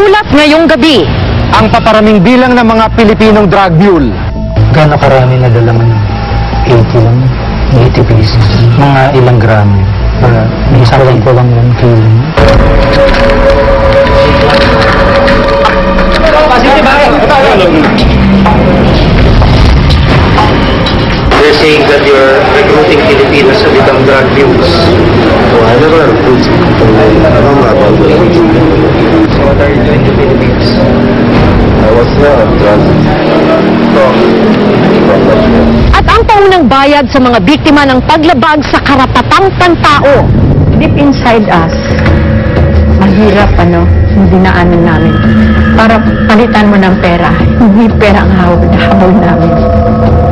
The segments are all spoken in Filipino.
Namulat ngayong gabi. Ang paparaming bilang ng mga Pilipinong drug mule. Gano'ng karami na dala mo? 80 lang. 80 pieces. Mga ilang gramo. Isalang ko lang 1 kilo. They're saying that you're recruiting Filipinos to become drug mules. No, I never recruit. I don't know about recruiting. So what are you doing to Philippines? I was there on transit. At ang paunang bayad sa mga biktima ng paglabag sa karapatang pantao. Deep inside us, mahirap yung dinaanan namin. Para palitan mo ng pera, hindi pera ang habol namin.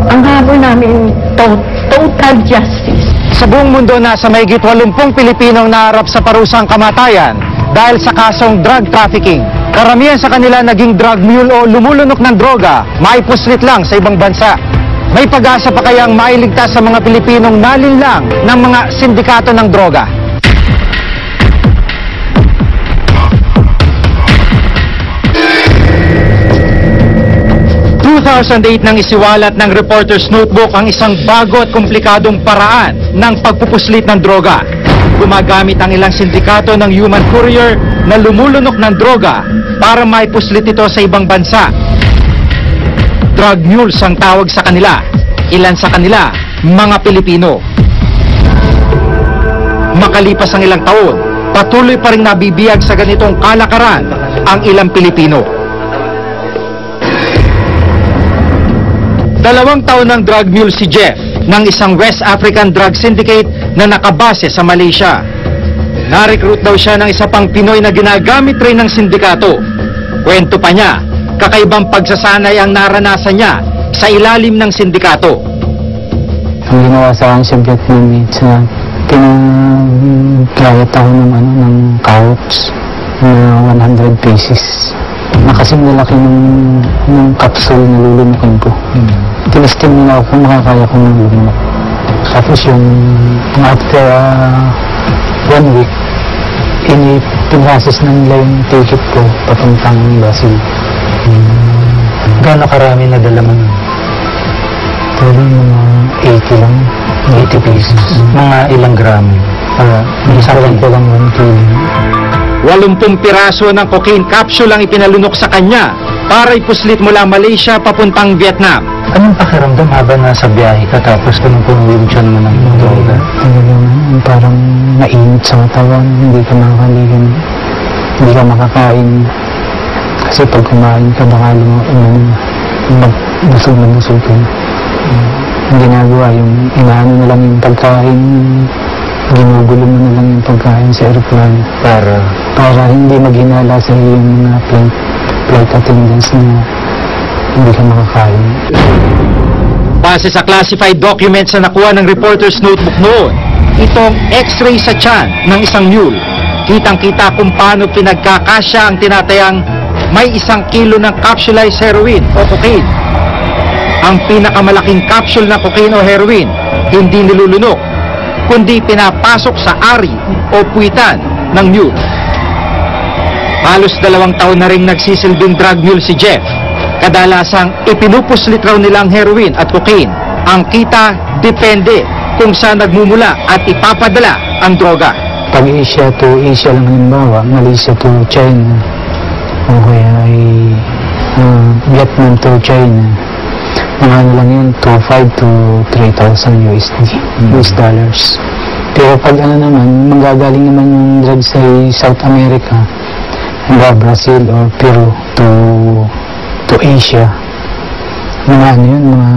Ang habol namin, total justice. Sa buong mundo, nasa mahigit 80 Pilipinong naharap sa parusang kamatayan dahil sa kasong drug trafficking. Karamihan sa kanila naging drug mule o lumulunok ng droga, maipuslit lang sa ibang bansa. May pag-asa pa kayang mailigtas sa mga Pilipinong nalinlang ng mga sindikato ng droga? Noong 2008 nang isiwalat ng Reporter's Notebook ang isang bago at komplikadong paraan ng pagpupuslit ng droga. Gumagamit ang ilang sindikato ng human courier na lumulunok ng droga para maipuslit ito sa ibang bansa. Drug mules ang tawag sa kanila. Ilan sa kanila, mga Pilipino. Makalipas ang ilang taon, patuloy pa rin nabibiyag sa ganitong kalakaran ang ilang Pilipino. 2 taon ng drug mule si Jeff ng isang West African drug syndicate na nakabase sa Malaysia. Na-recruit daw siya ng isa pang Pinoy na ginagamit rin ng sindikato. Kwento pa niya, kakaibang pagsasanay ang naranasan niya sa ilalim ng sindikato. Ang ginawa sa akin sa Vietnamese na pinaglayat ako ng couch na 100 pieces. Nakasing lalaki ng capsule na lulunukin ko. Tinesting nila ako kung makakaya kong lulunok. Tapos yung after 1 week, pinrases na nila yung ticket ko papuntang Brazil. Gano'ng karami na dala mo nun? Pero mga 80 lang. 80 pieces. Mga ilang gramo. Isalang ko lang 1 kilo. 80 piraso ng cocaine capsule ang ipinalunok sa kanya para ipuslit mula Malaysia papuntang Vietnam. Anong pakiramdam habang nasa biyahe ka tapos punong-puno yung tiyan mo ng droga? Parang mainit sa katawan, hindi ka makakaligan, hindi ka makakain. Kasi pag kumain ka, baka busog ka. Ang ginagawa, yung inaano na lang yung pagkain, ginugulo mo na lang yung pagkain sa aeroplano para hindi maghinala sa yung mga flight attendants na hindi ka makakain. Base sa classified documents na nakuha ng Reporter's Notebook noon, itong x-ray sa tiyan ng isang mule. Kitang-kita kung paano pinagkakasya ang tinatayang may 1 kilo ng capsulized heroin o cocaine. Ang pinakamalaking capsule na cocaine o heroin, hindi nilulunok, kundi pinapasok sa ari o puwitan ng mule. Halos 2 taon na ring nagsisilbing drug mule si Jeff. Kadalasang ipinupuslit raw nilang heroin at cocaine. Ang kita, depende kung saan nagmumula at ipapadala ang droga. Pag Asia to Asia lang halimbawa, Malaysia to China, o kaya ay Vietnam to China, mga ano lang yun, 2,500 to 3,000 USD, US dollars. Pero pag naman, manggagaling naman yung drugs sa South America, hanggang Brazil or Peru to Asia, mga ano yun, mga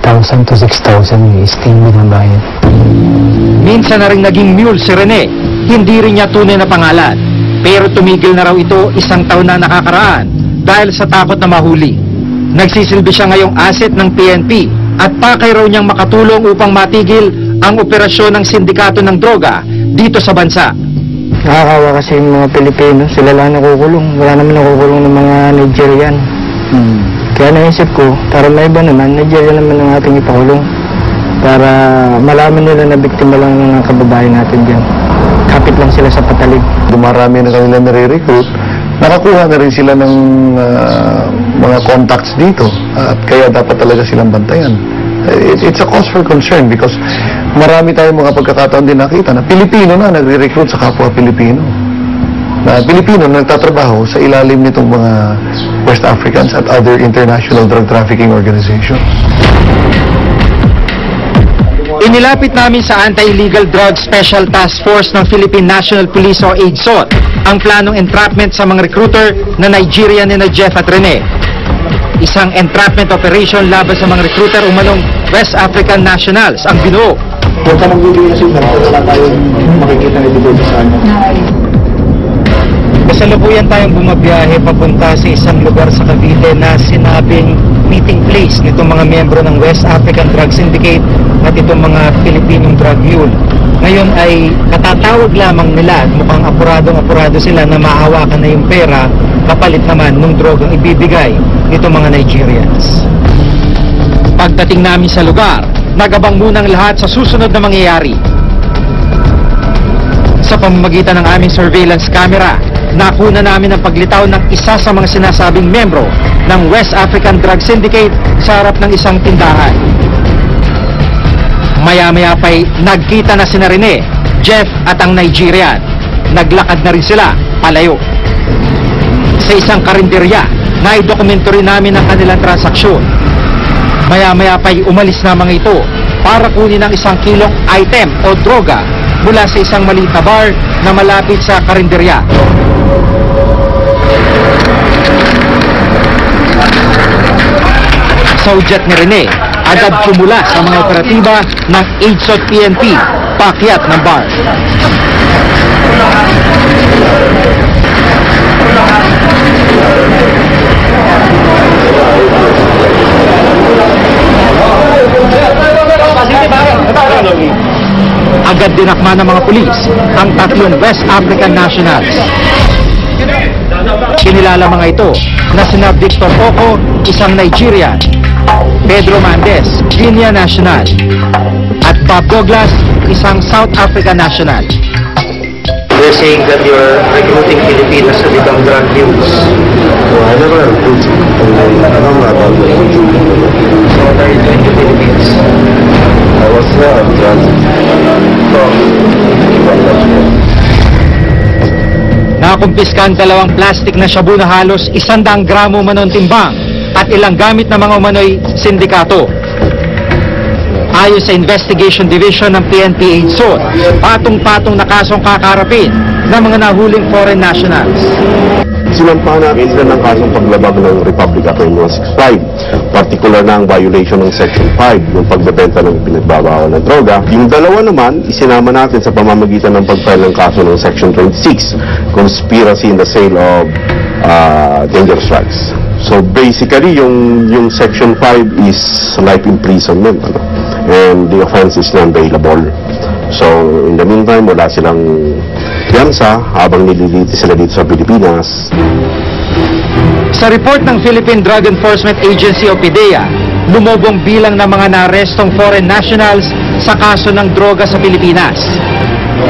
5,000 to 6,000 USD binabayad. Minsan na rin naging mule si Rene, hindi rin niya tunay na pangalan. Pero tumigil na raw ito 1 taon na nakakaraan dahil sa takot na mahuli. Nagsisilbi siya ngayong asset ng PNP at pakay raw niyang makatulong upang matigil ang operasyon ng sindikato ng droga dito sa bansa. Nakakawa kasi yung mga Pilipino, sila lang nakukulong. Wala naman nakukulong ng mga Nigerian. Kaya naisip ko, para may iba naman, Nigeria naman ang ating ipakulong. Para malaman nila na biktima lang ng kababayan natin dyan. Kapit lang sila sa patalig. Dumarami na kanila nare-recruit, nakakuha na rin sila ng mga contacts dito at kaya dapat talaga silang bantayan. It's a cause for concern because marami tayong mga pagkakataon din nakita na Pilipino na nagre-recruit sa kapwa Pilipino. Na Pilipino na nagtatrabaho sa ilalim nitong mga West Africans at other international drug trafficking organizations. Inilapit namin sa Anti-Illegal Drug Special Task Force ng Philippine National Police o AIDSOT ang planong entrapment sa mga recruiter na Nigerian ni Jeff at Rene. Isang entrapment operation laban sa mga recruiter umanong West African nationals ang binuo. Huwag ka magbibigay na signal, wala tayong makikita na dito sa ano. Kasalukuyan tayong bumabiyahe papunta sa isang lugar sa Cavite na sinabing meeting place nitong mga miyembro ng West African Drug Syndicate at itong mga Pilipinong drug mule. Ngayon ay katatawag lamang nila at mukhang apurado sila na mahawakan na yung pera kapalit naman ng drogang ibibigay nitong mga Nigerians. Pagdating namin sa lugar, nagabang munang lahat sa susunod na mangyayari. Sa pamamagitan ng aming surveillance camera, nakuna namin ang paglitaw ng isa sa mga sinasabing membro ng West African Drug Syndicate sa harap ng isang tindahan. Maya-maya pa'y nagkita na sina Rene, Jeff at ang Nigerian. Naglakad na rin sila palayo. Sa isang karinderya, naidokumento rin namin ang kanilang transaksyon. Maya-maya pa'y umalis na mga ito para kunin ang 1 kilong item o droga mula sa isang maliit na bar na malapit sa karinderya. Sa udyat ni Rene, agad pumula sa mga operatiba ng AIDSOT PNP, paakyat ng bar. Agad dinakma ng mga pulis ang 3 West African nationals. Kinilala mga ito na sina Victor Oco, isang Nigerian, Pedro Mandes, Guinea national, at Bob Douglas, isang South African national. You're saying that you're recruiting Filipinos to become drug mules. So I never recruit. I don't know about this. So what are you doing to Philippines? I was there on transit from Bangladesh. Nakumpiskan 2 plastic na shabu na halos 100 gramo manon timbang at ilang gamit na mga umano'y sindikato. Ayon sa Investigation Division ng PNP AIDSOT, patong-patong na kasong kakarapin ng mga nahuling foreign nationals. Sinampahan natin sila ng kasong paglabag ng Republic Act 165, particular na ang violation ng Section 5, yung pagbebenta ng pinagbabawal na droga. Yung dalawa naman, isinama natin sa pamamagitan ng pag-file ng kaso ng Section 26, conspiracy in the sale of dangerous drugs. So basically, yung Section 5 is life imprisonment, and the offense is non-bailable. So in the meantime, wala silang piyansa habang nililiti sila dito sa Pilipinas. Sa report ng Philippine Drug Enforcement Agency o PDEA, lumobong bilang ng mga naarestong foreign nationals sa kaso ng droga sa Pilipinas.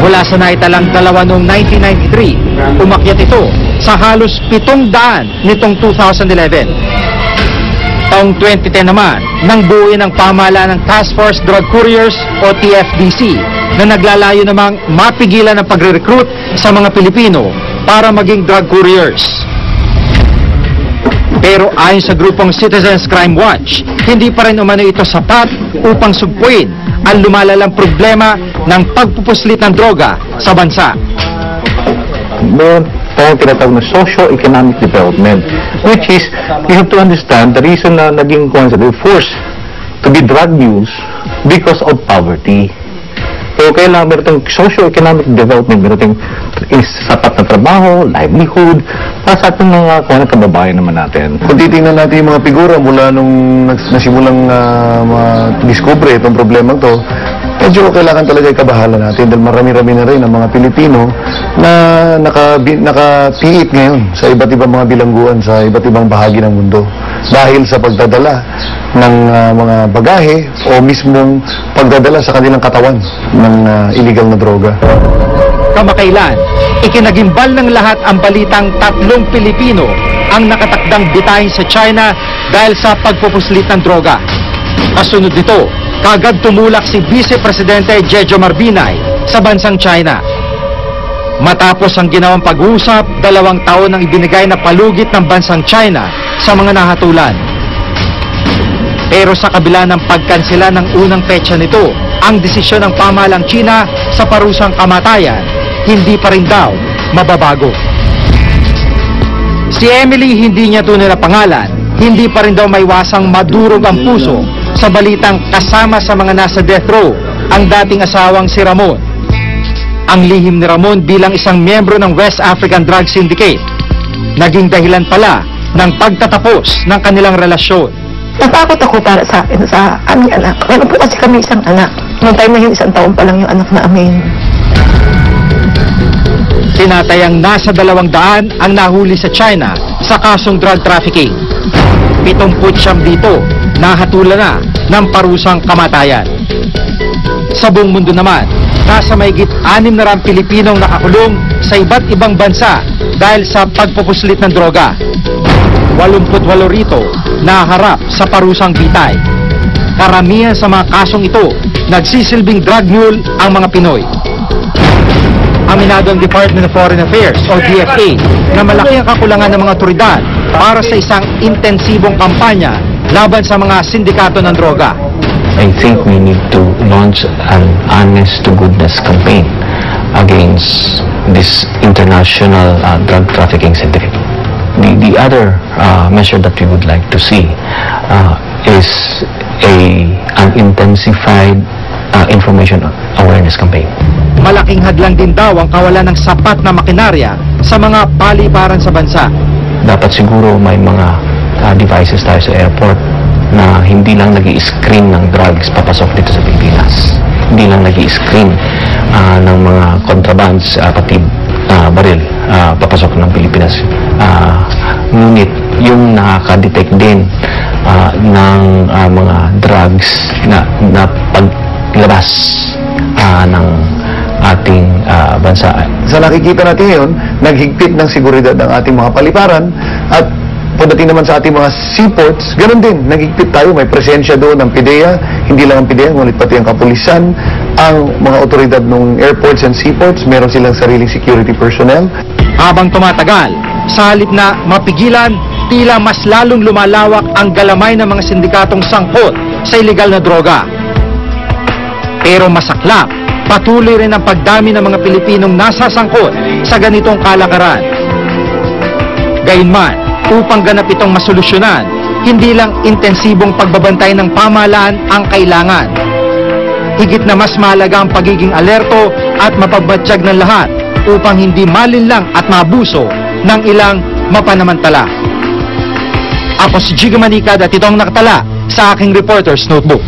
Mula sa naitalang 2 noong 1993, umakyat ito sa halos 700 nitong 2011. Taong 2010 naman, nang buuin ang pamahalaan ng Task Force Drug Couriers o TFDC na naglalayo namang mapigilan ang pagre-recruit sa mga Pilipino para maging drug couriers. Pero ayon sa grupong Citizens Crime Watch, hindi pa rin umano ito sapat upang sugpuin ang lumalalang problema ng pagpupuslit ng droga sa bansa. Meron tayong tinatawag na socio-economic development, which is, you have to understand the reason na naging forced to be drug use because of poverty. So, kailangan meron tayong socio-economic development, meron tayong sapat na trabaho, livelihood, para sa ating mga kababayan naman natin. Kung titingnan natin yung mga figura mula nung nasimulang ma-discover itong problemang to, medyo kailangan talaga ikabahala natin dahil marami-rami na rin ang mga Pilipino na nakapiit ngayon sa iba't ibang mga bilangguan sa iba't ibang bahagi ng mundo dahil sa pagdadala ng mga bagahe o mismong pagdadala sa kanilang katawan ng illegal na droga. Kamakailan, ikinagimbal ng lahat ang balitang 3 Pilipino ang nakatakdang bitahin sa China dahil sa pagpupuslit ng droga. Kasunod nito, kagad tumulak si Vice Presidente Jejo Marbinay sa bansang China. Matapos ang ginawang pag-uusap, 2 taon ang ibinigay na palugit ng bansang China sa mga nahatulan. Pero sa kabila ng pagkansela ng unang petsa nito, ang desisyon ng pamahalang China sa parusang kamatayan, hindi pa rin daw mababago. Si Emily, hindi niya tunay na pangalan, hindi pa rin daw maiwasang madurog ang puso sa balitang kasama sa mga nasa death row ang dating asawang si Ramon. Ang lihim ni Ramon bilang isang miyembro ng West African Drug Syndicate, naging dahilan pala ng pagtatapos ng kanilang relasyon. Natakot ako para sa akin, sa aming anak. Meron po kasi kami isang anak. Noong time na yun, 1 taon pa lang yung anak namin. Tinatayang nasa 200 ang nahuli sa China sa kasong drug trafficking. 79 dito, nahatulan na ng parusang kamatayan. Sa buong mundo naman, nasa mahigit 6 na Pilipinong nakakulong sa iba't ibang bansa dahil sa pagpupuslit ng droga. 88 rito naharap sa parusang bitay. Karamihan sa mga kasong ito, nagsisilbing drug mule ang mga Pinoy. Aminado ang Department of Foreign Affairs o DFA na malaki ang kakulangan ng mga otoridad para sa isang intensibong kampanya laban sa mga sindikato ng droga. I think we need to launch an honest-to-goodness campaign against this international drug trafficking syndicate. The other measure that we would like to see is an intensified information awareness campaign. Malaking hadlang din daw ang kawalan ng sapat na makinarya sa mga paliparan sa bansa. Dapat siguro may mga devices tayo sa airport na hindi lang nag-i-screen ng drugs papasok dito sa Pilipinas. Hindi lang nag-i-screen ng mga contrabands, pati baril, papasok ng Pilipinas. Ngunit yung nakaka-detect din ng mga drugs na paglabas ng ating bansa. Sa nakikita natin ngayon, naghigpit ng seguridad ng ating mga paliparan at pagdating naman sa ating mga seaports, ganun din, naghigpit tayo, may presensya doon ng PIDEA, hindi lang ang PIDEA, ngunit pati ang kapulisan, ang mga otoridad ng airports and seaports, meron silang sariling security personnel. Habang tumatagal, sa halip na mapigilan, tila mas lalong lumalawak ang galamay ng mga sindikatong sangkot sa ilegal na droga. Pero masaklap, patuloy rin ang pagdami ng mga Pilipinong nasasangkot sa ganitong kalakaran. Gayunman, upang ganap itong masolusyonan, hindi lang intensibong pagbabantay ng pamahalaan ang kailangan. Higit na mas mahalaga ang pagiging alerto at mapagmatsyag ng lahat upang hindi malinlang at mabuso ng ilang mapanamantala. Ako si Jigo Manicad at ito ang nakatala sa aking Reporter's Notebook.